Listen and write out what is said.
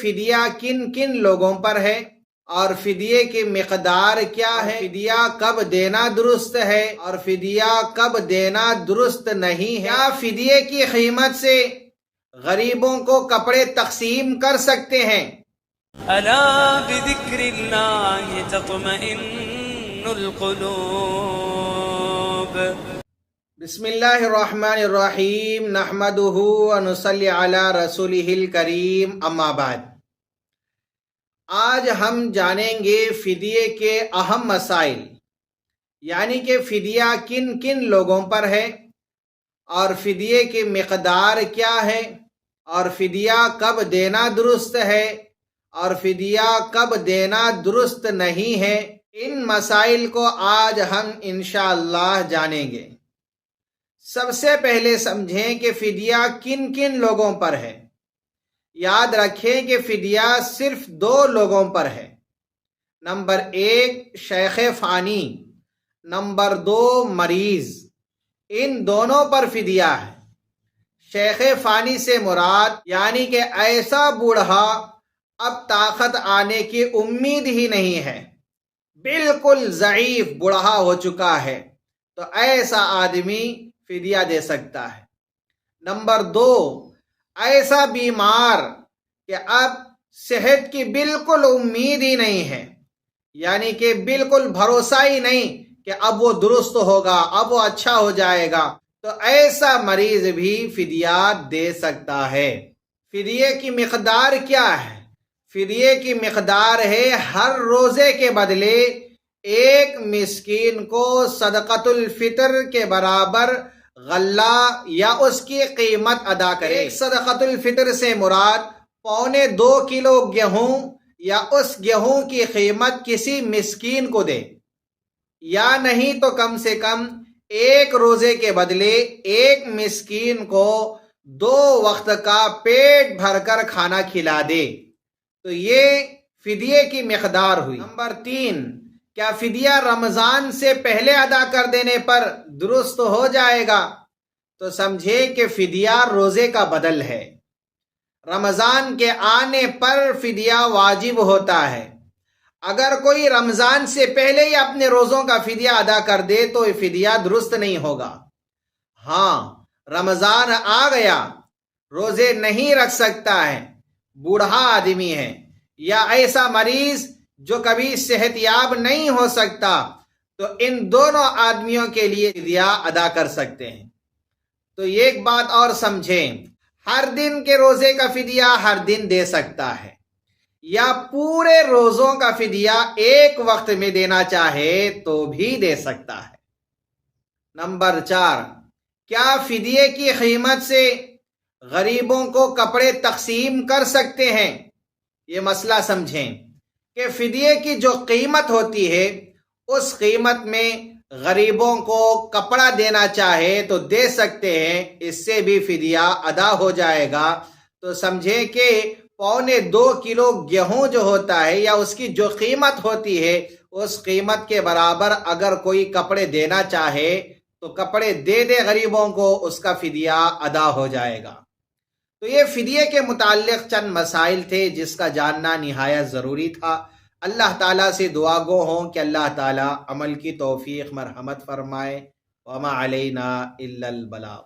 فدیہ کن کن لوگوں پر ہے اور فدیے کی مقدار کیا ہے، فدیہ کب دینا درست ہے اور فدیہ کب دینا درست نہیں ہے، کیا فدیے کی قیمت سے غریبوں کو کپڑے تقسیم کر سکتے ہیں۔ الا بذکر اللہ تطمئن القلوب۔ بسم اللہ الرحمن الرحیم، نحمدہ ونصلی علی رسولہ الکریم، اما بعد۔ آج ہم جانیں گے فدیے کے اہم مسائل، یعنی کہ فدیہ کن کن لوگوں پر ہے اور فدیے کی مقدار کیا ہے اور فدیہ کب دینا درست ہے اور فدیہ کب دینا درست نہیں ہے۔ ان مسائل کو آج ہم انشاءاللہ جانیں گے۔ سب سے پہلے سمجھیں کہ فدیہ کن کن لوگوں پر ہے۔ یاد رکھیں کہ فدیہ صرف 2 لوگوں پر ہے۔ نمبر 1 شیخ فانی، نمبر 2 مریض۔ ان دونوں پر فدیہ ہے۔ شیخ فانی سے مراد یعنی کہ ایسا بوڑھا اب طاقت آنے کی امید ہی نہیں ہے، بالکل ضعیف بوڑھا ہو چکا ہے، تو ایسا آدمی فدیہ دے سکتا ہے۔ نمبر 2 ایسا بیمار کہ اب صحت کی بالکل امید ہی نہیں ہے، یعنی کہ بالکل بھروسہ ہی نہیں کہ اب وہ درست ہوگا، اب وہ اچھا ہو جائے گا، تو ایسا مریض بھی فدیہ دے سکتا ہے۔ فدیے کی مقدار کیا ہے؟ فدیے کی مقدار ہے ہر روزے کے بدلے ایک مسکین کو صدقۃ الفطر کے برابر غلہ یا اس کی قیمت ادا کرے۔ صدقۃ الفطر سے مراد 2.25 کلو گیہوں یا اس گیہوں کی قیمت کسی مسکین کو دے، یا نہیں تو کم سے کم ایک روزے کے بدلے ایک مسکین کو 2 وقت کا پیٹ بھر کر کھانا کھلا دے، تو یہ فدیے کی مقدار ہوئی۔ نمبر 3 کیا فدیہ رمضان سے پہلے ادا کر دینے پر درست ہو جائے گا؟ تو سمجھے کہ فدیہ روزے کا بدل ہے۔ رمضان کے آنے پر فدیہ واجب ہوتا ہے۔ اگر کوئی رمضان سے پہلے ہی اپنے روزوں کا فدیہ ادا کر دے تو یہ فدیہ درست نہیں ہوگا۔ ہاں، رمضان آ گیا، روزے نہیں رکھ سکتا ہے، بوڑھا آدمی ہے یا ایسا مریض جو کبھی صحت یاب نہیں ہو سکتا، تو ان دونوں آدمیوں کے لیے فدیہ ادا کر سکتے ہیں۔ تو ایک بات اور سمجھیں، ہر دن کے روزے کا فدیہ ہر دن دے سکتا ہے، یا پورے روزوں کا فدیہ ایک وقت میں دینا چاہے تو بھی دے سکتا ہے۔ نمبر 4 کیا فدیے کی قیمت سے غریبوں کو کپڑے تقسیم کر سکتے ہیں؟ یہ مسئلہ سمجھیں کہ فدیے کی جو قیمت ہوتی ہے اس قیمت میں غریبوں کو کپڑا دینا چاہے تو دے سکتے ہیں، اس سے بھی فدیہ ادا ہو جائے گا۔ تو سمجھیں کہ 2.25 کلو گیہوں جو ہوتا ہے یا اس کی جو قیمت ہوتی ہے اس قیمت کے برابر اگر کوئی کپڑے دینا چاہے تو کپڑے دے دے غریبوں کو، اس کا فدیہ ادا ہو جائے گا۔ تو یہ فدیے کے متعلق چند مسائل تھے جس کا جاننا نہایت ضروری تھا۔ اللہ تعالیٰ سے دعا گو ہوں کہ اللہ تعالیٰ عمل کی توفیق مرحمت فرمائے۔ وما علینا الا البلاغ۔